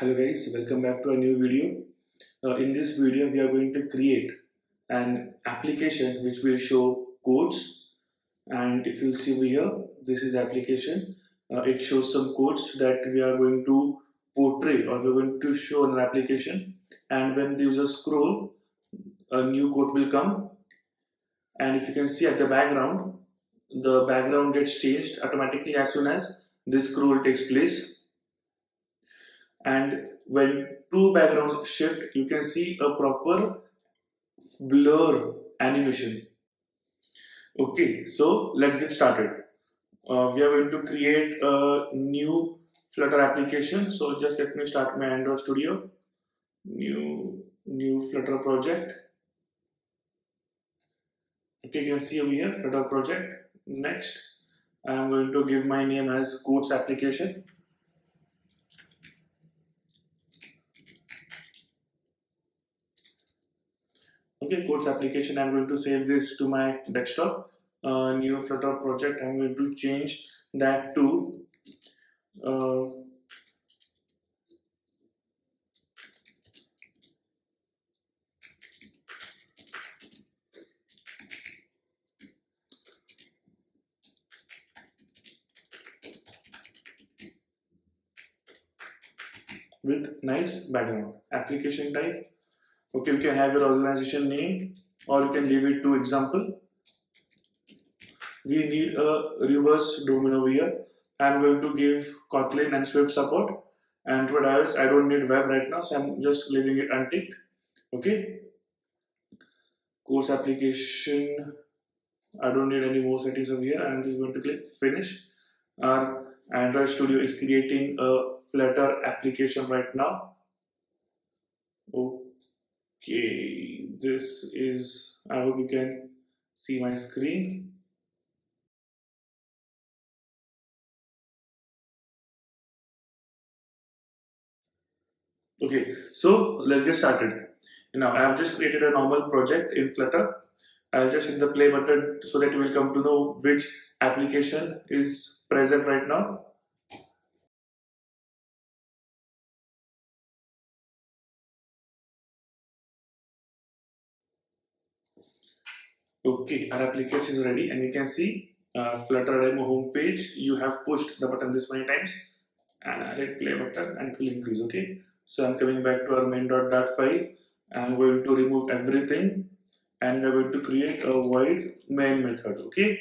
Hello guys, welcome back to a new video. In this video, we are going to create an application which will show codes. And if you see over here, this is the application. It shows some codes that we are going to portray or we're going to show in an application. And when the user scroll, a new code will come. And if you can see at the background gets changed automatically as soon as this scroll takes place. And when two backgrounds shift, you can see a proper blur animation. Okay, so let's get started. We are going to create a new Flutter application. So just let me start my Android Studio. New Flutter project. Okay, you can see over here Flutter project. Next, I am going to give my name as Codes application. Okay, Codes application, I'm going to save this to my desktop. New Flutter project, I'm going to change that to with nice background. Application type, okay, you can have your organization name or you can leave it to example. We need a reverse domain over here. I'm going to give Kotlin and Swift support. Android iOS, I don't need web right now, so I'm just leaving it unticked. Okay. Course application, I don't need any more settings over here. I'm just going to click finish. Our Android Studio is creating a Flutter application right now. Okay, this is, I hope you can see my screen. Okay, so let's get started. Now I have just created a normal project in Flutter. I'll just hit the play button so that you will come to know which application is present right now. Okay, our application is ready and you can see Flutter demo homepage. You have pushed the button this many times and I hit play button and it will increase. Okay, so I'm coming back to our main.dart file. I'm going to remove everything and we're going to create a void main method. Okay,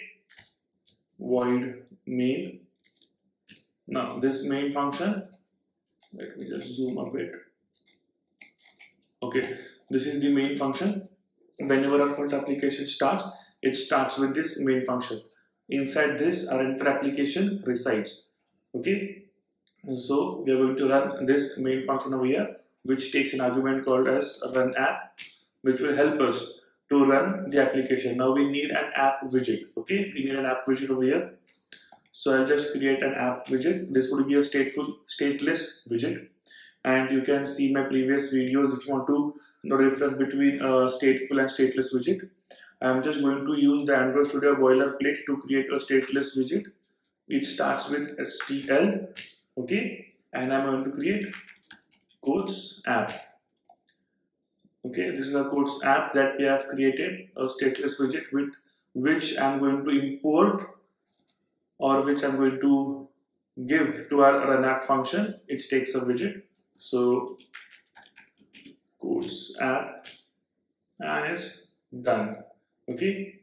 void main. Now this main function, let me just zoom a bit. Okay, this is the main function. Whenever our Flutter application starts, it starts with this main function. Inside this, our entire application resides. Okay, so we are going to run this main function over here, which takes an argument called as run app, which will help us to run the application. Now we need an app widget. Okay, we need an app widget over here. So I'll just create an app widget. This would be a stateless widget. And you can see my previous videos if you want to know the difference between a stateful and stateless widget. I'm just going to use the Android Studio boilerplate to create a stateless widget. It starts with STL, okay, and I'm going to create codes app. Okay, this is a codes app that we have created, a stateless widget with which I'm going to import or which I'm going to give to our run app function. It takes a widget. So codes app and it's done. Okay,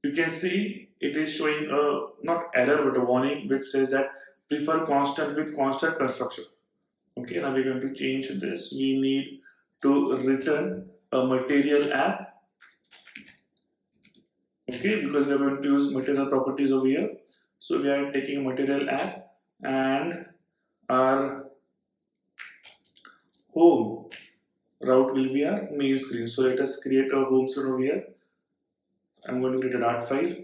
you can see it is showing a not error but a warning which says that prefer constant with constant construction. Okay, now we're going to change this. We need to return a material app. Okay, because we are going to use material properties over here. So we are taking a material app and our home route will be our main screen. So let us create a home screen over here. I'm going to create a Dart file,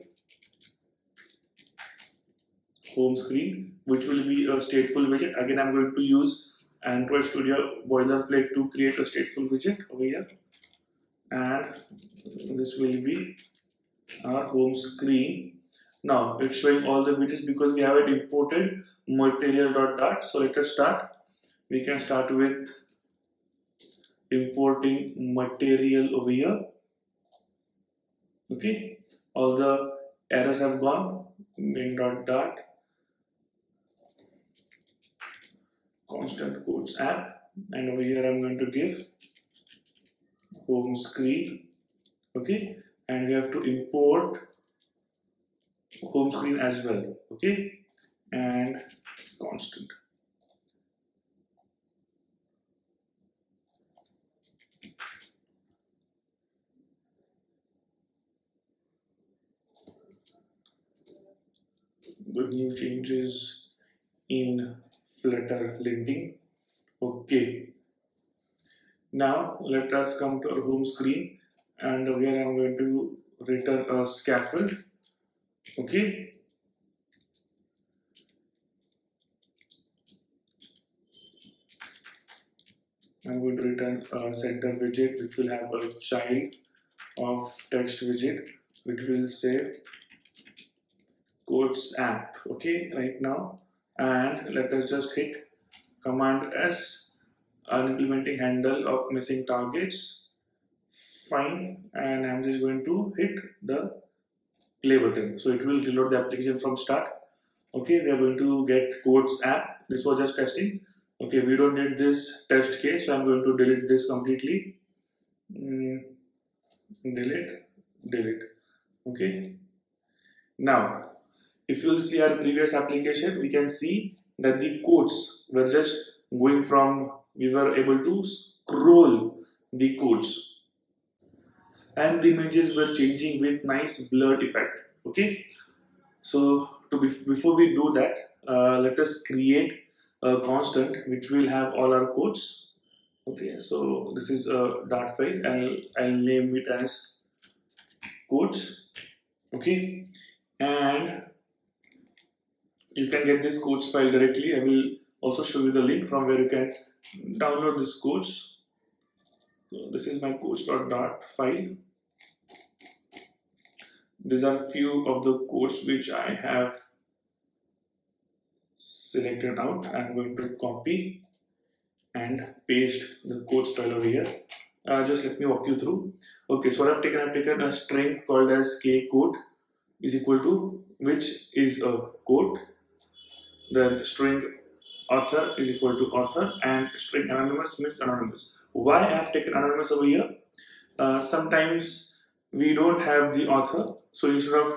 home screen, which will be a stateful widget. Again, I'm going to use Android Studio boilerplate to create a stateful widget over here. And this will be our home screen. Now it's showing all the widgets because we haven't imported material.dart. So let us start. we can start with importing material over here. Okay, all the errors have gone. Main dot constant quotes app, and over here I'm going to give home screen. Okay, and we have to import home screen as well. Okay, and constant. Good new changes in Flutter linting. Okay, now let us come to our home screen, and here I'm going to return a scaffold. Okay, I'm going to return a center widget which will have a child of text widget which will say quotes app. Okay, right now, and let us just hit Command S, unimplementing handle of missing targets. Fine, and I'm just going to hit the play button, so it will reload the application from start. Okay, we are going to get quotes app. This was just testing. Okay, we don't need this test case, so I'm going to delete this completely. Delete. Okay, now if you'll see our previous application, we can see that the quotes were just going from, we were able to scroll the quotes, and the images were changing with nice blurred effect. Okay, so before we do that, let us create a constant which will have all our quotes. Okay, so this is a dart file, and I'll name it as quotes. Okay, and you can get this quotes file directly. I will also show you the link from where you can download this quotes. So this is my quotes.dart file. These are few of the quotes which I have selected out. I'm going to copy and paste the quotes file over here. Just let me walk you through. Okay, so what I've taken a string called as kQuote is equal to, which is a quote. Then string author is equal to author, and string anonymous means anonymous. Why I have taken anonymous over here? Sometimes we don't have the author, so instead of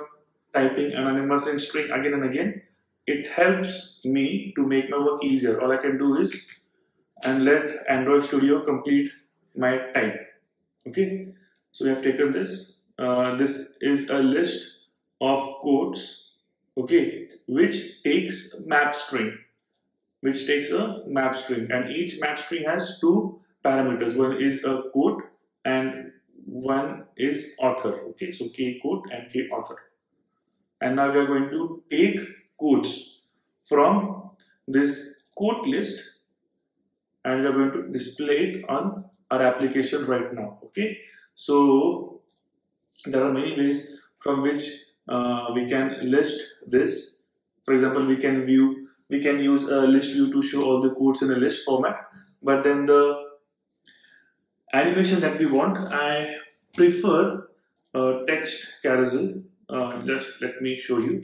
typing anonymous in string again and again, it helps me to make my work easier. All I can do is and let Android Studio complete my type. Okay, so we have taken this. This is a list of quotes. Okay, which takes map string, and each map string has two parameters. One is a quote and one is author. Okay, so kQuote and kAuthor. And now we are going to take quotes from this quote list, and we are going to display it on our application right now. Okay, so there are many ways from which we can list this. For example, we can use a list view to show all the quotes in a list format, but then the animation that we want, I prefer text carousel. Just let me show you.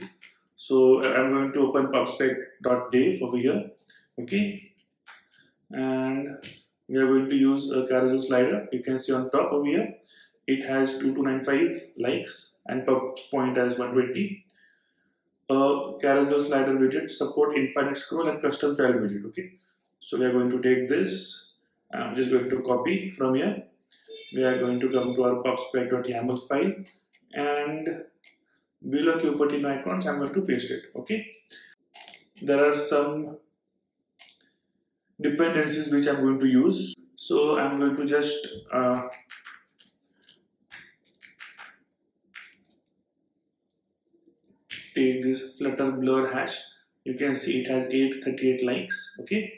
So I'm going to open pubspec.dev over here. Okay, and we are going to use a carousel slider. You can see on top over here, it has 2295 likes and pub point as 120. Carousel slider widget support infinite scroll and custom child widget. Okay, so we are going to take this. I'm just going to copy from here. We are going to come to our pubspec.yaml file, and below Cupertino icons, I'm going to paste it. Okay, there are some dependencies which I'm going to use. So I'm going to just take this flutter blur hash. You can see it has 838 likes. Okay,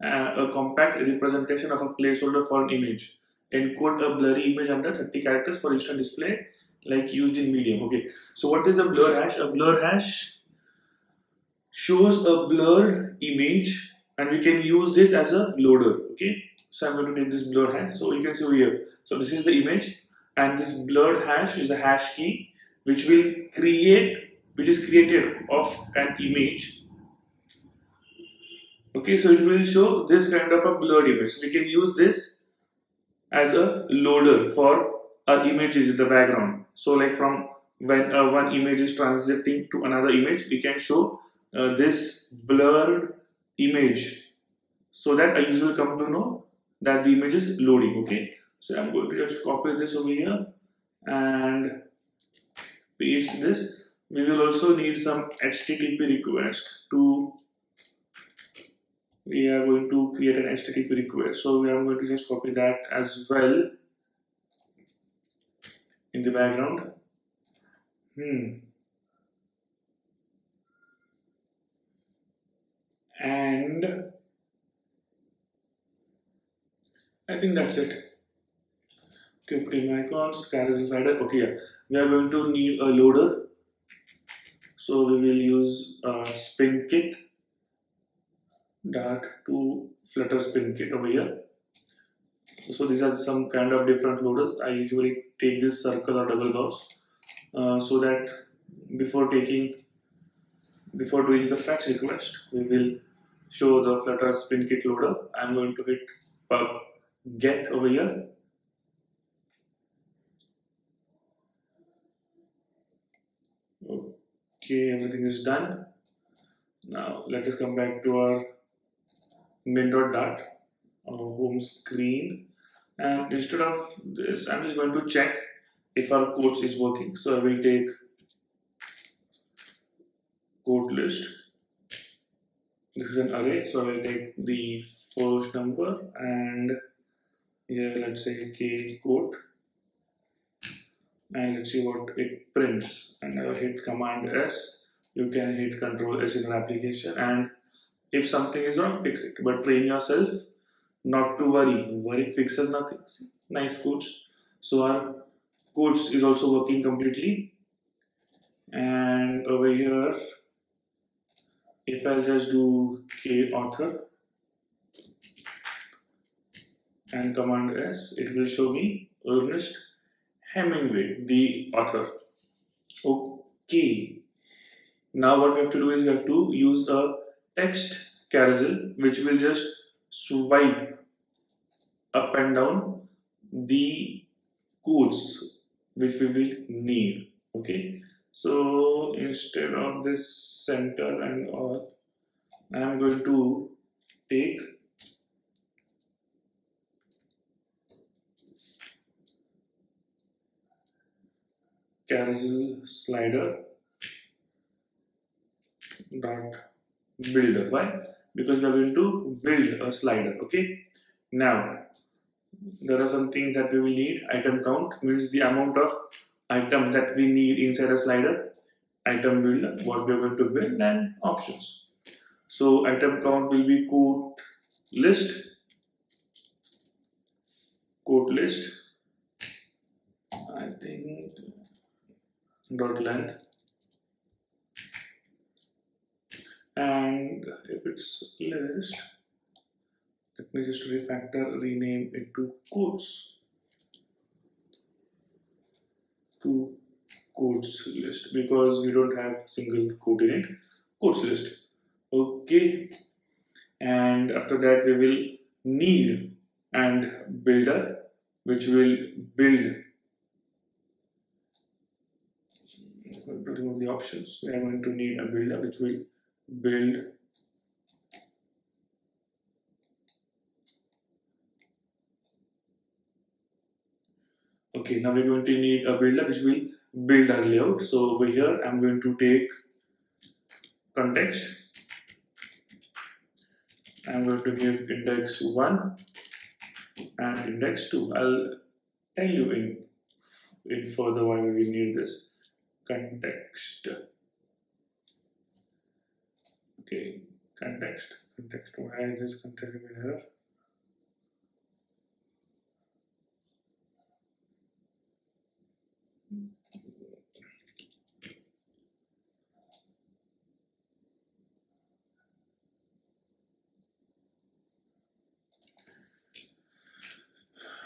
a compact representation of a placeholder for an image. Encode a blurry image under 30 characters for instant display, like used in Medium. Okay, so what is a blur hash? A blur hash shows a blurred image and we can use this as a loader. Okay, so I'm going to take this blurred hash. So you can see over here. So this is the image, and this blurred hash is a hash key which is created of an image. Okay, so it will show this kind of a blurred image. So we can use this as a loader for our images in the background. So like from when one image is transiting to another image, we can show this blurred image, so that a user will come to know that the image is loading. Okay, so I'm going to just copy this over here and paste this. We will also need some HTTP request to. We are going to create an HTTP request, so we are going to just copy that as well in the background. And I think that's it. Okay, putting icons, carousel slider. Okay, yeah, we are going to need a loader, so we will use spin kit dart to flutter spin kit over here. So these are some kind of different loaders. I usually take this circle or double box so that before doing the fetch request, we will show the flutter spin kit loader. I'm going to hit pub get over here. Okay, everything is done. Now let us come back to our main.dart, our home screen, and instead of this, I'm just going to check if our quotes is working. So I will take quote list. This is an array, so I will take the first number and here let's say k quote, and let's see what it prints. And I will hit Command S. You can hit Control S in your application, and if something is wrong, fix it. But train yourself not to worry. Worry fixes nothing. See, nice quotes. So our quotes is also working completely. And over here, if I'll just do k author and Command S, it will show me Ernest Hemingway, the author. Okay. Now what we have to do is we have to use a text carousel which will just swipe up and down the codes which we will need. Okay, so instead of this center and all, I am going to take carousel slider dot builder. Why? Because we are going to build a slider. Okay, now there are some things that we will need. Item count means the amount of items that we need inside a slider. Item builder, what we are going to build, and options. So item count will be quote list. I think dot length, and if it's list, let me just rename it to quotes. To quotes list, because we don't have single quote in it. Quotes list. Okay, and after that we will need and builder, which will build. To remove the options, we are going to need a builder which will build okay. Now we're going to need a builder which will build our layout. So over here I'm going to take context. I'm going to give index 1 and index 2. I'll tell you in further why we will need this context. Okay, context. Why is this context here?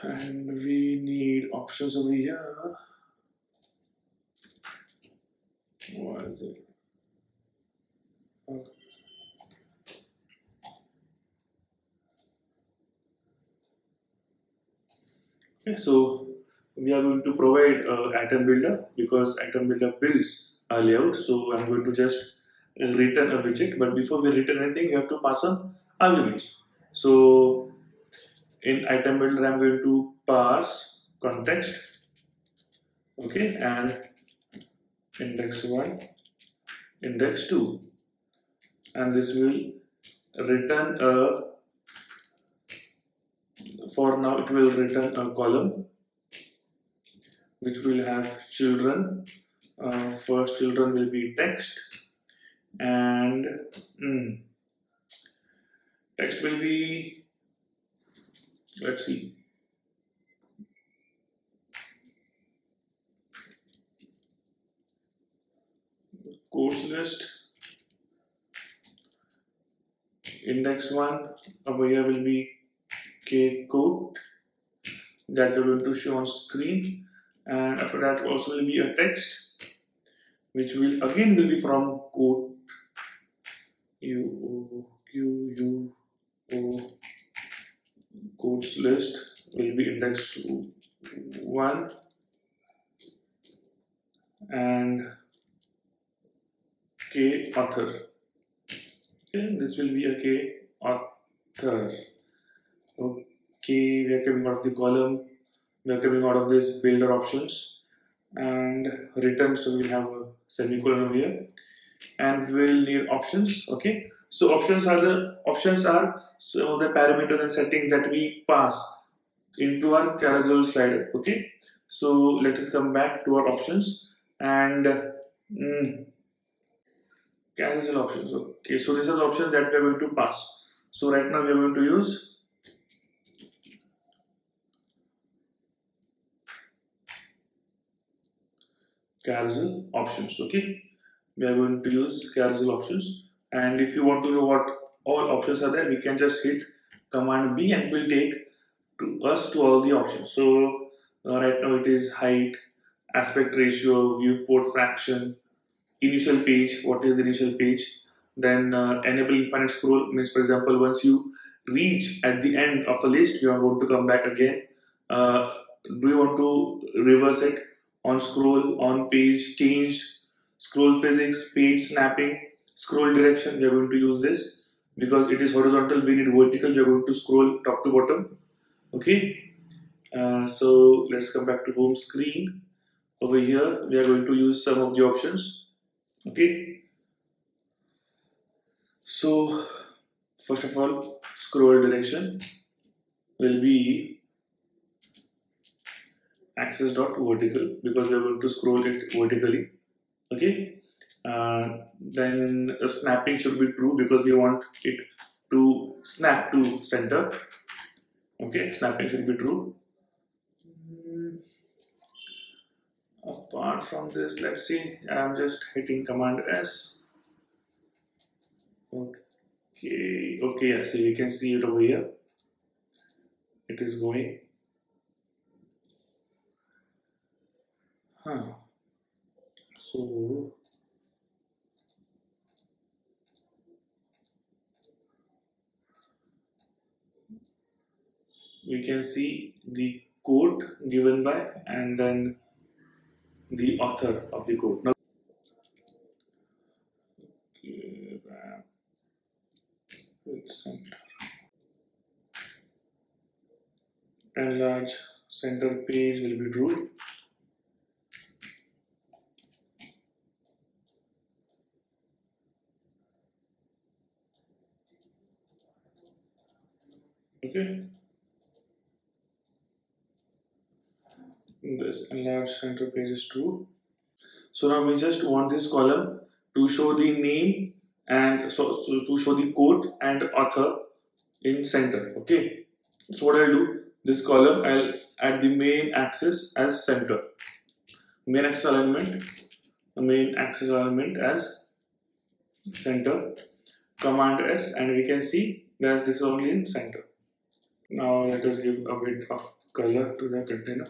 and we need options over here. What is it? Okay, so we are going to provide item builder because item builder builds a layout. So I'm going to just return a widget, but before we return anything, we have to pass some arguments. So in item builder, I'm going to pass context, okay, and index 1, index 2, and this will return a, for now it will return a column which will have children. First children will be text, and text will be, let's see, course list. Index 1 over here will be K code that we're going to show on screen, and after that also will be a text which will again will be from code codes list will be index 1, and K author. Okay, this will be a K author. Okay, we are coming out of the column, we are coming out of this builder options and return, so we'll have a semicolon over here, and we'll need options. Okay, so options are some of the parameters and settings that we pass into our carousel slider. Okay, so let us come back to our options and carousel options. Okay, so these are the options that we are going to pass. So right now we are going to use carousel options. Okay, we are going to use carousel options, and if you want to know what all options are there, we can just hit command B and will take us to all the options. So right now it is height, aspect ratio, viewport fraction, initial page. What is the initial page? Then enable infinite scroll means, for example, once you reach at the end of a list, you are going to come back again. Do you want to reverse it? On scroll, on page changed, scroll physics, page snapping, scroll direction, we are going to use this because it is horizontal, we need vertical, we are going to scroll top to bottom. Okay, so let's come back to home screen. Over here we are going to use some of the options. Okay, so first of all, scroll direction will be axis dot vertical because we are going to scroll it vertically. Okay, then snapping should be true because we want it to snap to center. Okay, snapping should be true. Apart from this, let's see, I'm just hitting command S. Okay, yeah, see, we can see it over here. It is going. So we can see the code given by and then the author of the code. Now, enlarge center page will be true. Okay, this enlarge center page is true. So now we just want this column to show the name and so to show the code and author in center. Okay, so what I'll do, this column I'll add the main axis as center, main axis element as center, command S, and we can see that this is only in center. Now let us give a bit of color to the container.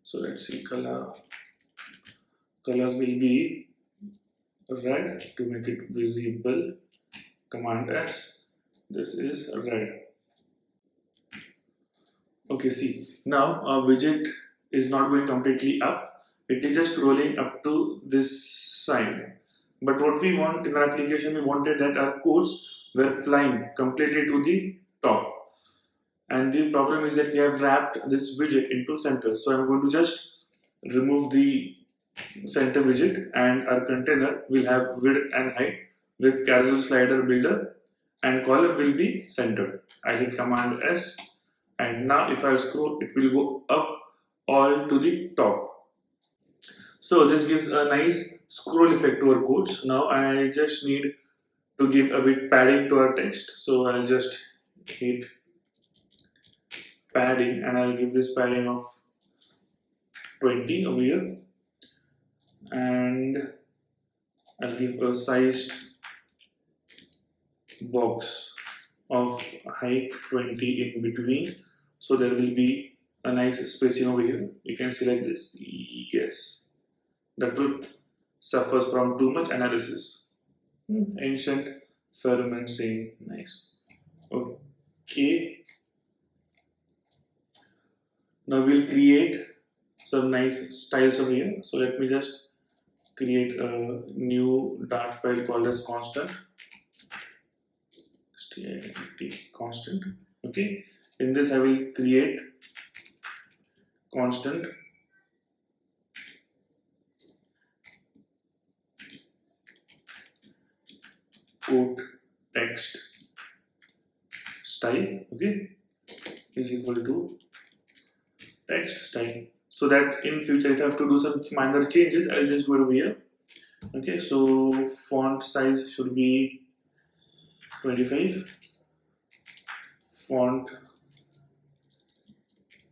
So let's see, colors will be red to make it visible. Command S, this is red. Okay, see, now our widget is not going completely up, it is just scrolling up to this side. But what we want in our application, we wanted that our codes were flying completely to the top. And the problem is that we have wrapped this widget into center. So I'm going to just remove the center widget, and our container will have width and height with carousel slider builder, and column will be centered. I hit Command S, and now if I scroll, it will go up all to the top. So this gives a nice scroll effect to our codes. Now I just need to give a bit padding to our text. So I'll just hit padding, and I'll give this padding of 20 over here, and I'll give a sized box of height 20 in between, so there will be a nice spacing over here. You can see like this. Yes, the truth suffers from too much analysis. Ancient firmament saying, nice. Okay, now we'll create some nice styles over here. So let me just create a new Dart file called as constant. Constant. Okay, in this I will create constant quote text style, okay, is equal to text style, so that in future if I have to do some minor changes, I'll just go over here. Okay, so font size should be 25. Font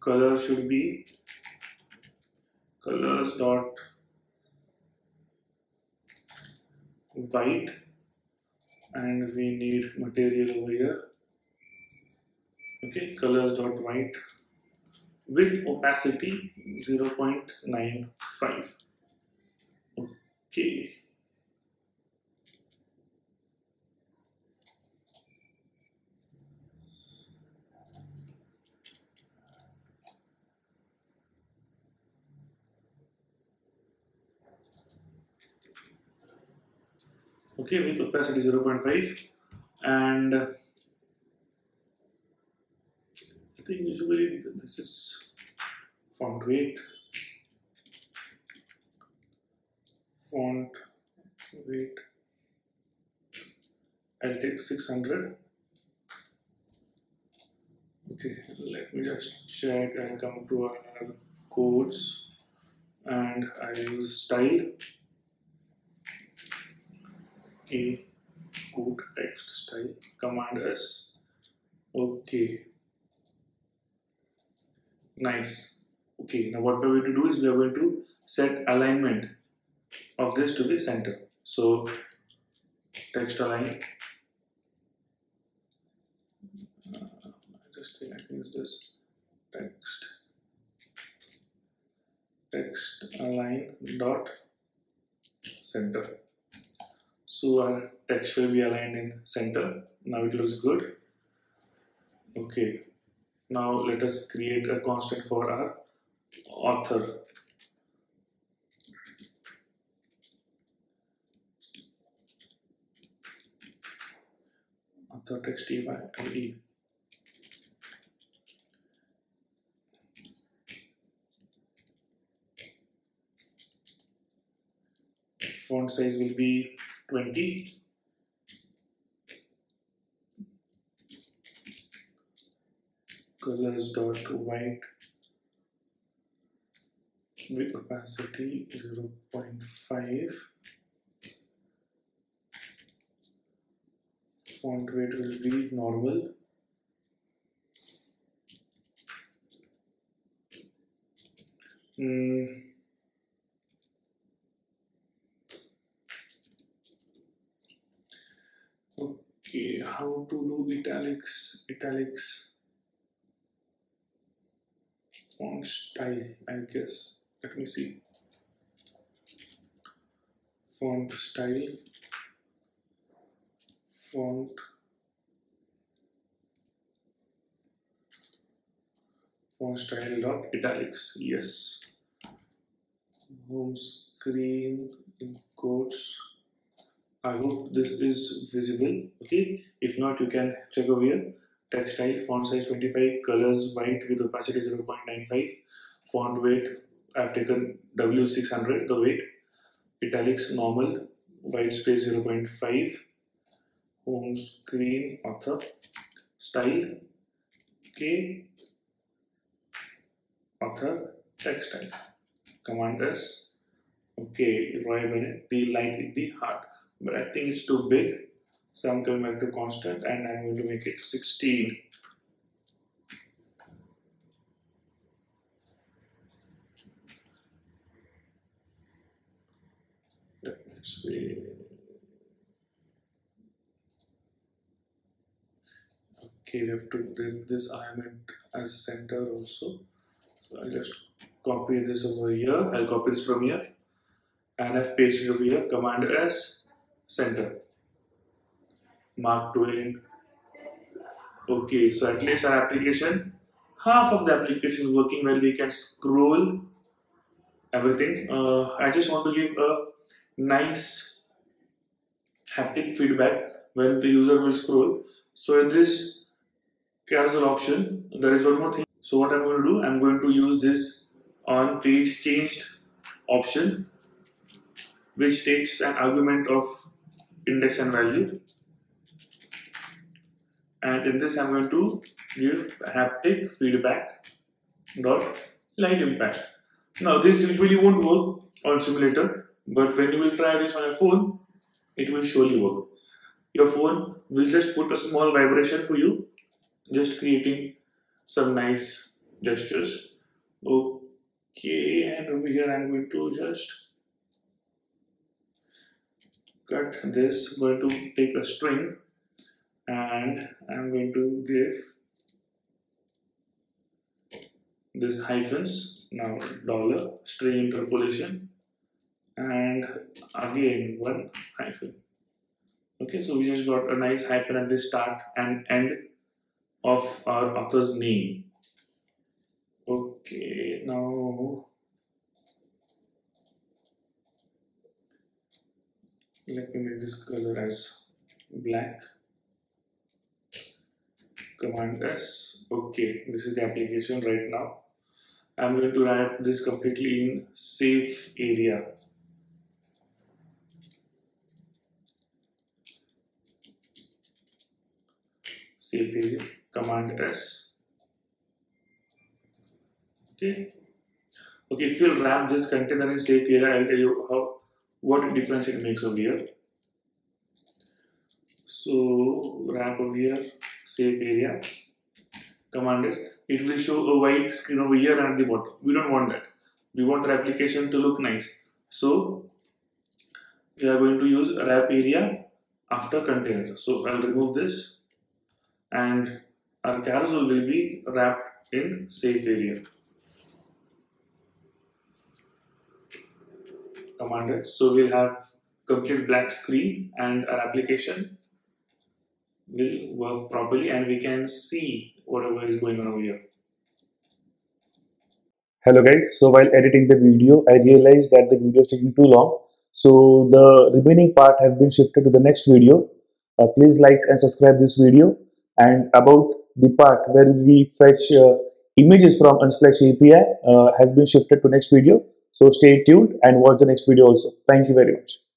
color should be colors dot white, and we need material over here. Okay, colors dot white with opacity 0.95. Okay. Okay, with opacity 0.5, and I think usually this is font weight. Font weight, I'll take 600. Okay, let me just check and come to our codes, and I use style. Okay, code text style, Command S. Okay, nice. Okay, now what we're going to do is we are going to set alignment of this to be center. So text align. I think it's this text align dot center. So our text will be aligned in center. Now it looks good. Okay, now let us create a constant for our author. Author text EY. Font size will be 20. Colors dot white with opacity 0.5. Font weight will be normal. Okay, how to do italics? Font style, I guess. Let me see. Font style, font style dot italics. Yes. Home screen in quotes. I hope this is visible. Okay. If not, you can check over here. Text style, font size 25, colors white with opacity 0.95, font weight I've taken W600, the weight, italics normal, white space 0.5, home screen author, style, K, author, text style, command S, okay, Roy Bennett, the light in the heart, but I think it's too big. So I'm coming back to constant and I'm going to make it 16. Let's see. Okay, we have to give this element as a center also. So I'll just copy this over here. I'll copy this from here and I've pasted over here. Command S, center. Mark Twain. Okay, so at least our application, half of the application is working well. We can scroll everything. I just want to give a nice haptic feedback when the user will scroll. So in this carousel option, there is one more thing. So what I'm going to do, I'm going to use this on page changed option, which takes an argument of index and value. And in this, I'm going to give haptic feedback dot light impact. Now, this usually won't work on simulator, but when you will try this on your phone, it will surely work. Your phone will just put a small vibration to you, just creating some nice gestures. Okay, and over here, I'm going to just cut this. I'm going to take a string. And I'm going to give this hyphens, now dollar, string interpolation, and again one hyphen. Okay, so we just got a nice hyphen at the start and end of our author's name. Okay, now let me make this color as black. Command S. Okay, this is the application right now. I'm going to wrap this completely in safe area. Safe area. Command S. Okay. Okay, if you'll wrap this container in safe area, I'll tell you what difference it makes over here. So wrap over here. Safe area, command is, it will show a white screen over here and at the bottom. We don't want that. We want our application to look nice. So we are going to use wrap area after container. So I'll remove this and our carousel will be wrapped in safe area. Command is, so we'll have complete black screen and our application will work properly and we can see whatever is going on over here. Hello guys, so while editing the video, I realized that the video is taking too long. So the remaining part has been shifted to the next video. Please like and subscribe this video. And about the part where we fetch images from Unsplash API has been shifted to next video. So stay tuned and watch the next video also. Thank you very much.